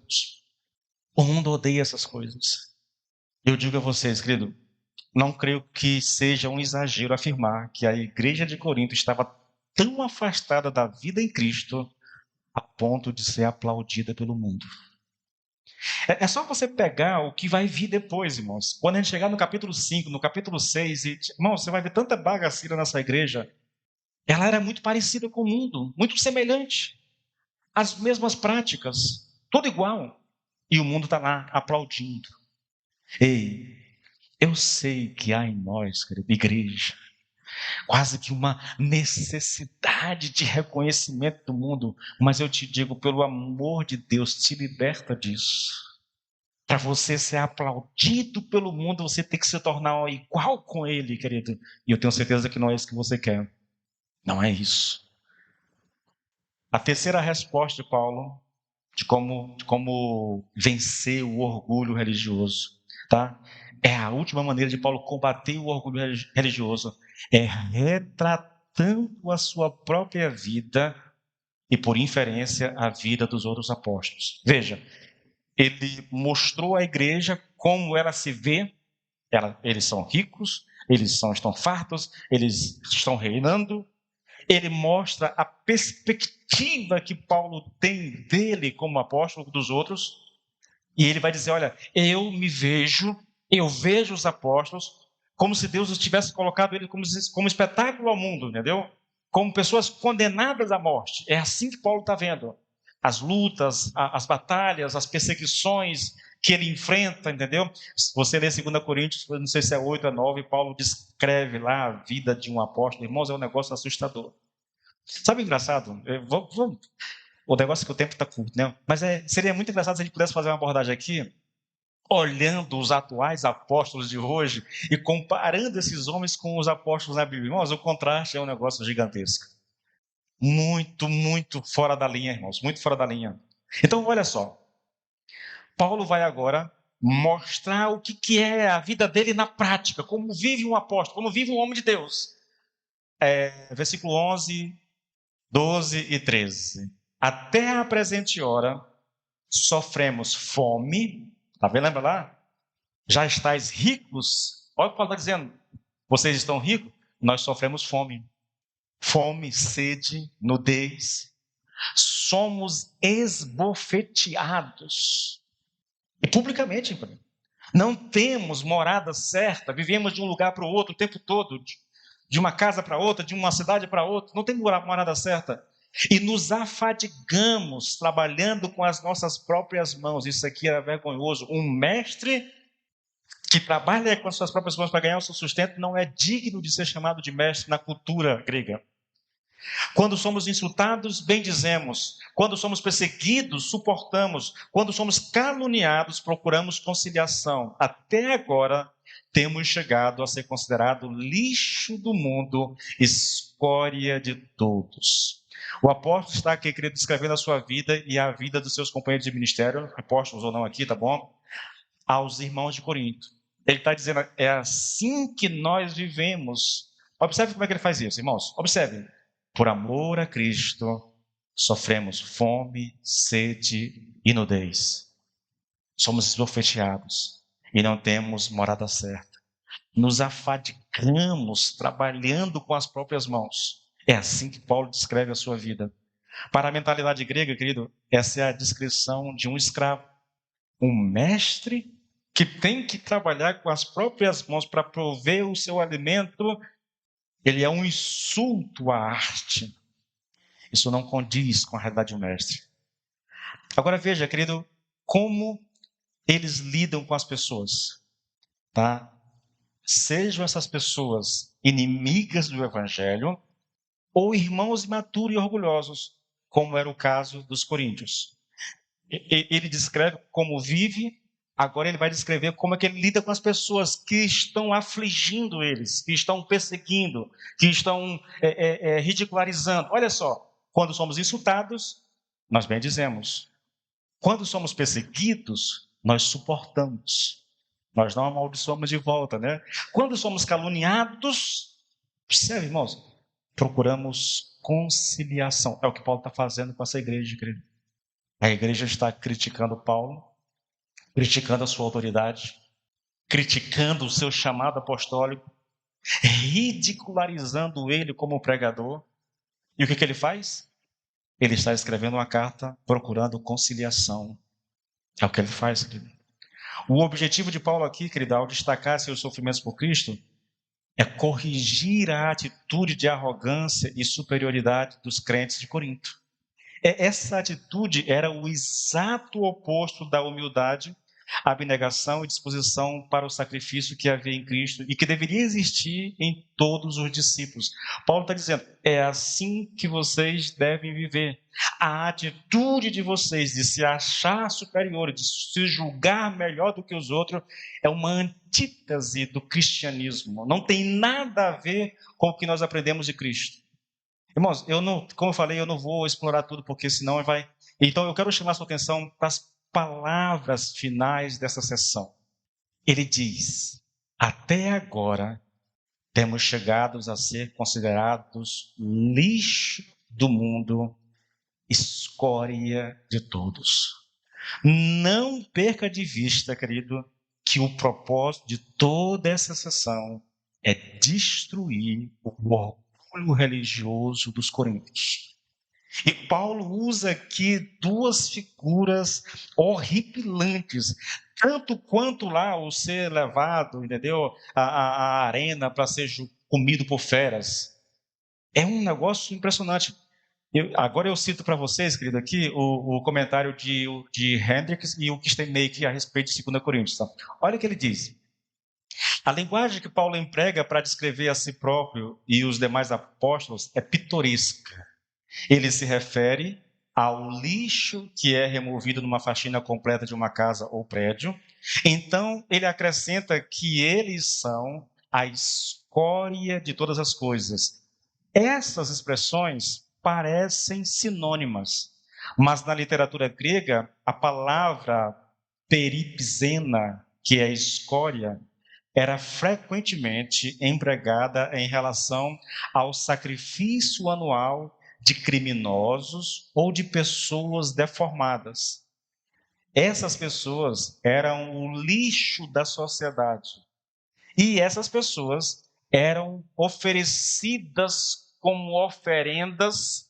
O mundo odeia essas coisas. Eu digo a vocês, querido, não creio que seja um exagero afirmar que a igreja de Corinto estava tão afastada da vida em Cristo a ponto de ser aplaudida pelo mundo. É só você pegar o que vai vir depois, irmãos. Quando a gente chegar no capítulo 5, no capítulo 6, irmãos, você vai ver tanta bagaceira nessa igreja. Ela era muito parecida com o mundo, muito semelhante. As mesmas práticas, tudo igual. E o mundo está lá aplaudindo. Ei, eu sei que há em nós, querido, igreja, quase que uma necessidade de reconhecimento do mundo, mas eu te digo, pelo amor de Deus, te liberta disso. Para você ser aplaudido pelo mundo, você tem que se tornar igual com ele, querido. E eu tenho certeza que não é isso que você quer. Não é isso. A terceira resposta de Paulo de como vencer o orgulho religioso, tá? É a última maneira de Paulo combater o orgulho religioso, é retratando a sua própria vida e, por inferência, a vida dos outros apóstolos. Veja, ele mostrou à igreja como ela se vê. Eles são ricos, estão fartos, eles estão reinando. Ele mostra a perspectiva que Paulo tem dele como apóstolo dos outros, e ele vai dizer, olha, eu vejo os apóstolos como se Deus tivesse colocado ele como espetáculo ao mundo, entendeu? como pessoas condenadas à morte. É assim que Paulo está vendo. As lutas, as batalhas, as perseguições que ele enfrenta, entendeu? Se você ler 2 Coríntios, não sei se é 8 ou 9, Paulo descreve lá a vida de um apóstolo. Irmãos, é um negócio assustador. Sabe o engraçado? O negócio é que o tempo está curto, né? Mas seria muito engraçado se a gente pudesse fazer uma abordagem aqui, olhando os atuais apóstolos de hoje e comparando esses homens com os apóstolos na Bíblia. Irmãos, o contraste é um negócio gigantesco. Muito, muito fora da linha, irmãos. Muito fora da linha. Então, olha só. Paulo vai agora mostrar o que é a vida dele na prática, como vive um apóstolo, como vive um homem de Deus. Versículo 11, 12 e 13. Até a presente hora, sofremos fome. Tá vendo? Lembra lá? Já estáis ricos. Olha o que Paulo está dizendo. Vocês estão ricos? Nós sofremos fome. Fome, sede, nudez. Somos esbofeteados. E publicamente, não temos morada certa, vivemos de um lugar para o outro o tempo todo, de uma casa para outra, de uma cidade para outra, não tem morada certa. E nos afadigamos trabalhando com as nossas próprias mãos. Isso aqui era vergonhoso. Um mestre que trabalha com as suas próprias mãos para ganhar o seu sustento não é digno de ser chamado de mestre na cultura grega. Quando somos insultados, bendizemos. Quando somos perseguidos, suportamos. Quando somos caluniados, procuramos conciliação. Até agora, temos chegado a ser considerado lixo do mundo, escória de todos. O apóstolo está aqui, querido, descrevendo a sua vida e a vida dos seus companheiros de ministério, apóstolos ou não aqui, tá bom? Aos irmãos de Corinto. Ele está dizendo, é assim que nós vivemos. Observe como é que ele faz isso, irmãos. Observe. Por amor a Cristo, sofremos fome, sede e nudez. Somos esbofeteados e não temos morada certa. Nos afadigamos trabalhando com as próprias mãos. É assim que Paulo descreve a sua vida. Para a mentalidade grega, querido, essa é a descrição de um escravo. Um mestre que tem que trabalhar com as próprias mãos para prover o seu alimento. Ele é um insulto à arte. Isso não condiz com a realidade do mestre. Agora veja, querido, como eles lidam com as pessoas, tá? Sejam essas pessoas inimigas do evangelho ou irmãos imaturos e orgulhosos, como era o caso dos coríntios. Ele descreve como vive, agora ele vai descrever como é que ele lida com as pessoas que estão afligindo eles, que estão perseguindo, que estão ridicularizando. Olha só, quando somos insultados, nós bendizemos. Quando somos perseguidos, nós suportamos. Nós não amaldiçoamos de volta, né? Quando somos caluniados, percebe, irmãos? Procuramos conciliação. É o que Paulo está fazendo com essa igreja, querido. A igreja está criticando Paulo, criticando a sua autoridade, criticando o seu chamado apostólico, ridicularizando ele como pregador. E o que ele faz? Ele está escrevendo uma carta procurando conciliação. É o que ele faz, querido. O objetivo de Paulo aqui, querido, ao destacar seus sofrimentos por Cristo, é corrigir a atitude de arrogância e superioridade dos crentes de Corinto. Essa atitude era o exato oposto da humildade, abnegação e disposição para o sacrifício que havia em Cristo e que deveria existir em todos os discípulos. Paulo está dizendo, é assim que vocês devem viver. A atitude de vocês de se achar superior, de se julgar melhor do que os outros, é uma antítese do cristianismo. Não tem nada a ver com o que nós aprendemos de Cristo. Irmãos, como eu falei, eu não vou explorar tudo, porque senão vai... Então, eu quero chamar a sua atenção para as palavras finais dessa sessão. Ele diz, até agora, temos chegado a ser considerados lixo do mundo, escória de todos. Não perca de vista, querido, que o propósito de toda essa sessão é destruir o orgulho religioso dos coríntios. E Paulo usa aqui duas figuras horripilantes, tanto quanto lá o ser levado, entendeu, à arena para ser comido por feras. É um negócio impressionante. Agora eu cito para vocês, querido, aqui o comentário de Hendricks e o Kistenmaker a respeito de 2 Coríntios. Tá? Olha o que ele diz. A linguagem que Paulo emprega para descrever a si próprio e os demais apóstolos é pitoresca. Ele se refere ao lixo que é removido numa faxina completa de uma casa ou prédio. Então, ele acrescenta que eles são a escória de todas as coisas. Essas expressões parecem sinônimas, mas na literatura grega, a palavra peripzena, que é escória, era frequentemente empregada em relação ao sacrifício anual de criminosos ou de pessoas deformadas. Essas pessoas eram o lixo da sociedade. E essas pessoas eram oferecidas como oferendas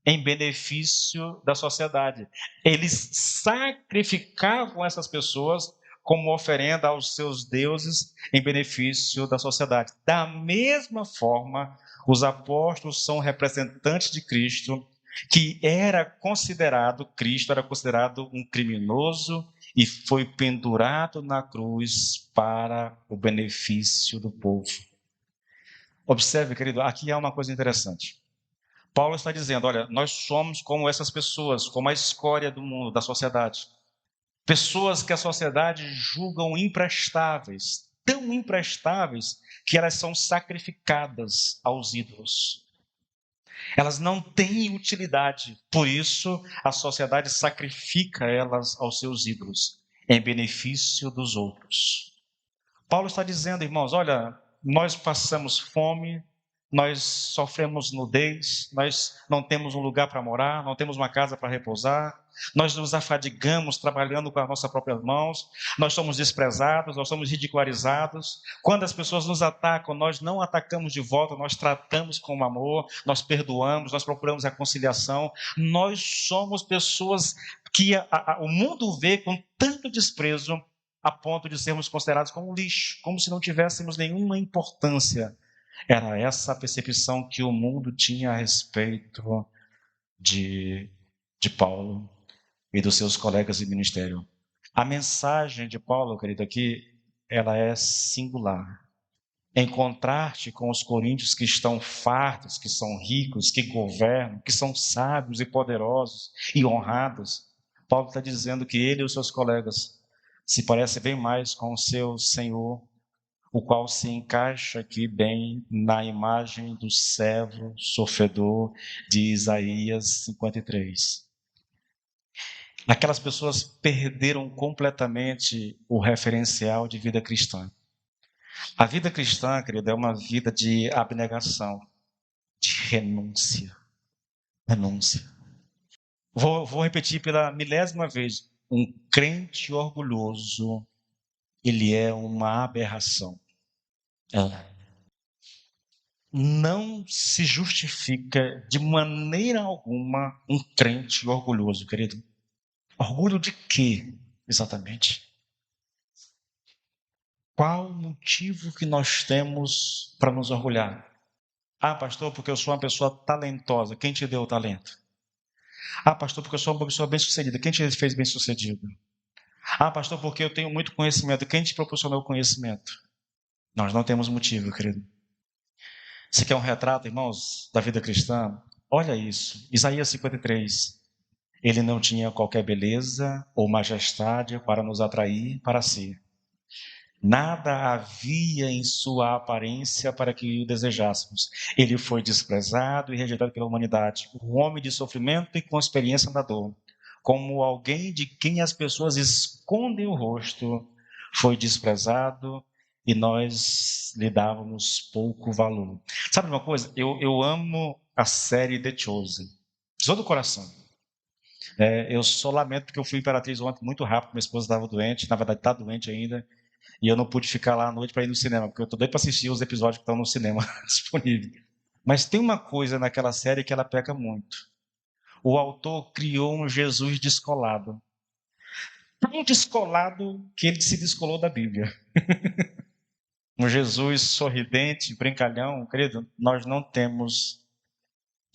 em benefício da sociedade. Eles sacrificavam essas pessoas como oferenda aos seus deuses em benefício da sociedade. Da mesma forma, os apóstolos são representantes de Cristo, que Cristo era considerado um criminoso e foi pendurado na cruz para o benefício do povo. Observe, querido, aqui há uma coisa interessante. Paulo está dizendo, olha, nós somos como essas pessoas, como a escória do mundo, da sociedade. Pessoas que a sociedade julgam imprestáveis, tão imprestáveis que elas são sacrificadas aos ídolos. Elas não têm utilidade, por isso a sociedade sacrifica elas aos seus ídolos, em benefício dos outros. Paulo está dizendo, irmãos, olha, nós passamos fome, nós sofremos nudez, nós não temos um lugar para morar, não temos uma casa para repousar, nós nos afadigamos trabalhando com as nossas próprias mãos, nós somos desprezados, nós somos ridicularizados. Quando as pessoas nos atacam, nós não atacamos de volta, nós tratamos com amor, nós perdoamos, nós procuramos reconciliação. Nós somos pessoas que o mundo vê com tanto desprezo, a ponto de sermos considerados como lixo, como se não tivéssemos nenhuma importância. Era essa a percepção que o mundo tinha a respeito de Paulo e dos seus colegas de ministério. A mensagem de Paulo, querido, aqui, ela é singular. Em contraste com os coríntios que estão fartos, que são ricos, que governam, que são sábios e poderosos e honrados, Paulo está dizendo que ele e os seus colegas se parecem bem mais com o seu Senhor, o qual se encaixa aqui bem na imagem do servo sofredor de Isaías 53. Aquelas pessoas perderam completamente o referencial de vida cristã. A vida cristã, querido, é uma vida de abnegação, de renúncia. Renúncia. Vou repetir pela milésima vez. Um crente orgulhoso, ele é uma aberração. Não se justifica de maneira alguma um crente orgulhoso, querido. Orgulho de quê, exatamente? Qual o motivo que nós temos para nos orgulhar? Ah, pastor, porque eu sou uma pessoa talentosa. Quem te deu o talento? Ah, pastor, porque eu sou uma pessoa bem-sucedida. Quem te fez bem-sucedido? Ah, pastor, porque eu tenho muito conhecimento. Quem te proporcionou o conhecimento? Nós não temos motivo, querido. Você quer um retrato, irmãos, da vida cristã? Olha isso. Isaías 53. Ele não tinha qualquer beleza ou majestade para nos atrair para si. Nada havia em sua aparência para que o desejássemos. Ele foi desprezado e rejeitado pela humanidade. Um homem de sofrimento e com experiência na dor. Como alguém de quem as pessoas escondem o rosto, foi desprezado e nós lhe dávamos pouco valor. Sabe uma coisa? Eu amo a série The Chosen. De todo o coração. Eu só lamento porque eu fui Imperatriz ontem muito rápido, minha esposa estava doente, na verdade está doente ainda, e eu não pude ficar lá à noite para ir no cinema, porque eu estou doido para assistir os episódios que estão no cinema disponíveis. Mas tem uma coisa naquela série que ela peca muito. O autor criou um Jesus descolado. Tão descolado que ele se descolou da Bíblia. Um Jesus sorridente, brincalhão, querido, nós não temos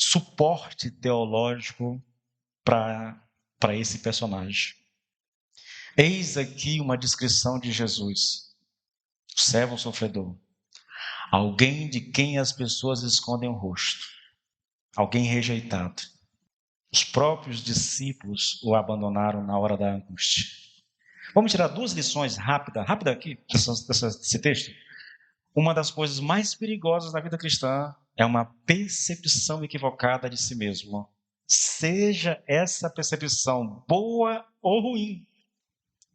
suporte teológico para esse personagem. Eis aqui uma descrição de Jesus, o servo sofredor, alguém de quem as pessoas escondem o rosto, alguém rejeitado. Os próprios discípulos o abandonaram na hora da angústia. Vamos tirar duas lições rápidas aqui desse texto. Uma das coisas mais perigosas da vida cristã é uma percepção equivocada de si mesmo. Seja essa percepção boa ou ruim,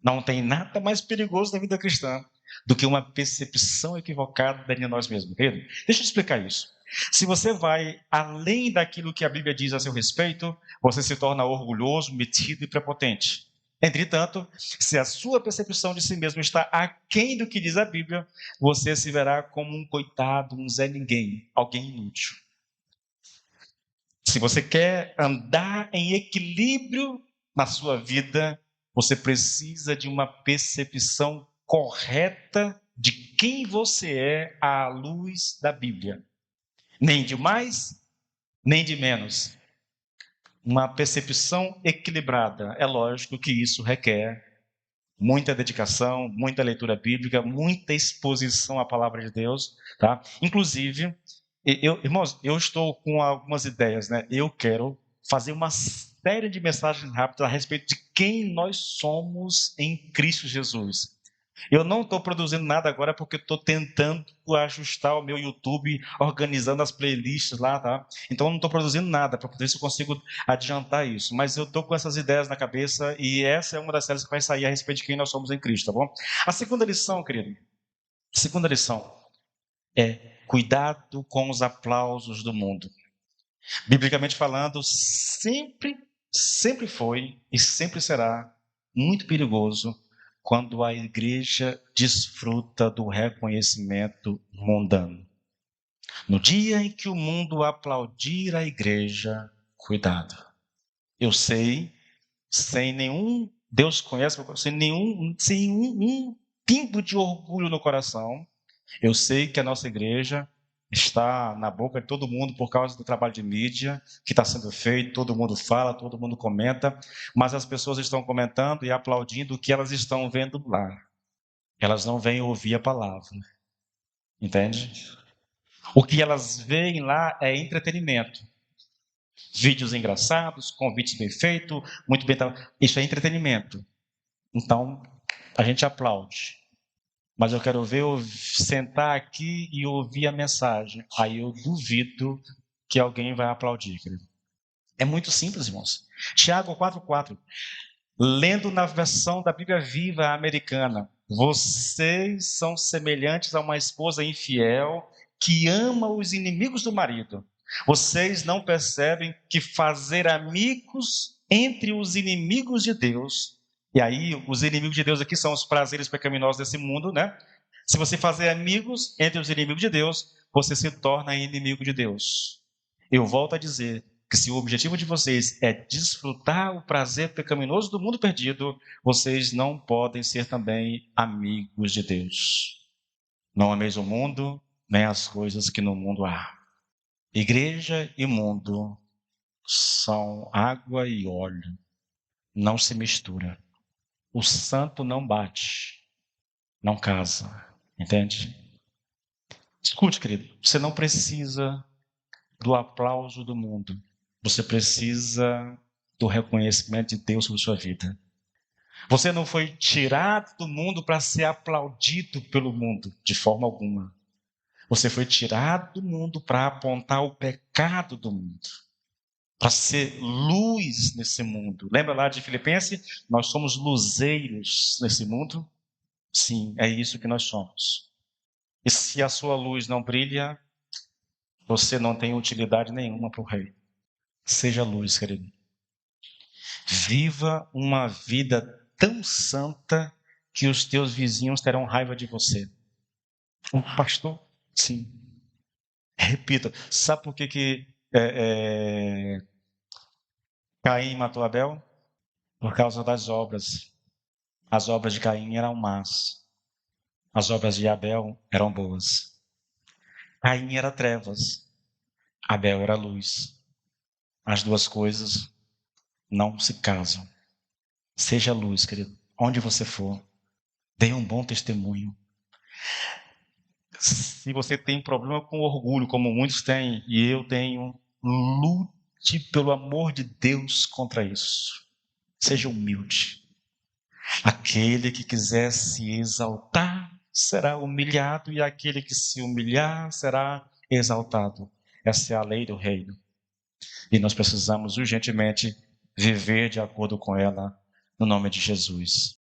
não tem nada mais perigoso na vida cristã do que uma percepção equivocada de nós mesmos. Querido, deixa eu explicar isso. Se você vai além daquilo que a Bíblia diz a seu respeito, você se torna orgulhoso, metido e prepotente. Entretanto, se a sua percepção de si mesmo está aquém do que diz a Bíblia, você se verá como um coitado, um Zé Ninguém, alguém inútil. Se você quer andar em equilíbrio na sua vida, você precisa de uma percepção correta de quem você é à luz da Bíblia. Nem de mais, nem de menos. Uma percepção equilibrada. É lógico que isso requer muita dedicação, muita leitura bíblica, muita exposição à palavra de Deus, tá? Inclusive, irmãos, eu estou com algumas ideias, né? Eu quero fazer uma série de mensagens rápidas a respeito de quem nós somos em Cristo Jesus. Eu não estou produzindo nada agora porque estou tentando ajustar o meu YouTube, organizando as playlists lá, tá? Então eu não estou produzindo nada para ver se eu consigo adiantar isso. Mas eu estou com essas ideias na cabeça e essa é uma das séries que vai sair a respeito de quem nós somos em Cristo, tá bom? A segunda lição, querido, é cuidado com os aplausos do mundo. Biblicamente falando, sempre foi e sempre será muito perigoso quando a igreja desfruta do reconhecimento mundano. No dia em que o mundo aplaudir a igreja, cuidado. Eu sei, sem nenhum, Deus conhece, sem um pingo de orgulho no coração, eu sei que a nossa igreja está na boca de todo mundo por causa do trabalho de mídia que está sendo feito, todo mundo fala, todo mundo comenta, mas as pessoas estão comentando e aplaudindo o que elas estão vendo lá. Elas não vêm ouvir a palavra, entende? O que elas veem lá é entretenimento. Vídeos engraçados, convites bem feitos, muito bem... Isso é entretenimento. Então, a gente aplaude. Mas eu quero ver, sentar aqui e ouvir a mensagem. Aí eu duvido que alguém vai aplaudir, querido. É muito simples, irmãos. Tiago 4,4. Lendo na versão da Bíblia Viva americana. Vocês são semelhantes a uma esposa infiel que ama os inimigos do marido. Vocês não percebem que fazer amigos entre os inimigos de Deus, e aí os inimigos de Deus aqui são os prazeres pecaminosos desse mundo, né? Se você fazer amigos entre os inimigos de Deus, você se torna inimigo de Deus. Eu volto a dizer que se o objetivo de vocês é desfrutar o prazer pecaminoso do mundo perdido, vocês não podem ser também amigos de Deus. Não ameis o mundo, nem as coisas que no mundo há. Igreja e mundo são água e óleo. Não se mistura. O santo não bate, não casa. Entende? Escute, querido, você não precisa do aplauso do mundo. Você precisa do reconhecimento de Deus sobre sua vida. Você não foi tirado do mundo para ser aplaudido pelo mundo, de forma alguma. Você foi tirado do mundo para apontar o pecado do mundo, para ser luz nesse mundo. Lembra lá de Filipenses? Nós somos luzeiros nesse mundo? Sim, é isso que nós somos. E se a sua luz não brilha, você não tem utilidade nenhuma para o rei. Seja luz, querido. Viva uma vida tão santa que os teus vizinhos terão raiva de você. Um pastor? Sim. Repita. Sabe por que Caim matou Abel? Por causa das obras. As obras de Caim eram más. As obras de Abel eram boas. Caim era trevas. Abel era luz. As duas coisas não se casam. Seja luz, querido, onde você for. Dê um bom testemunho. Se você tem problema com orgulho, como muitos têm, e eu tenho, lute pelo amor de Deus contra isso. Seja humilde. Aquele que quiser se exaltar será humilhado, e aquele que se humilhar será exaltado. Essa é a lei do reino. E nós precisamos urgentemente viver de acordo com ela, no nome de Jesus.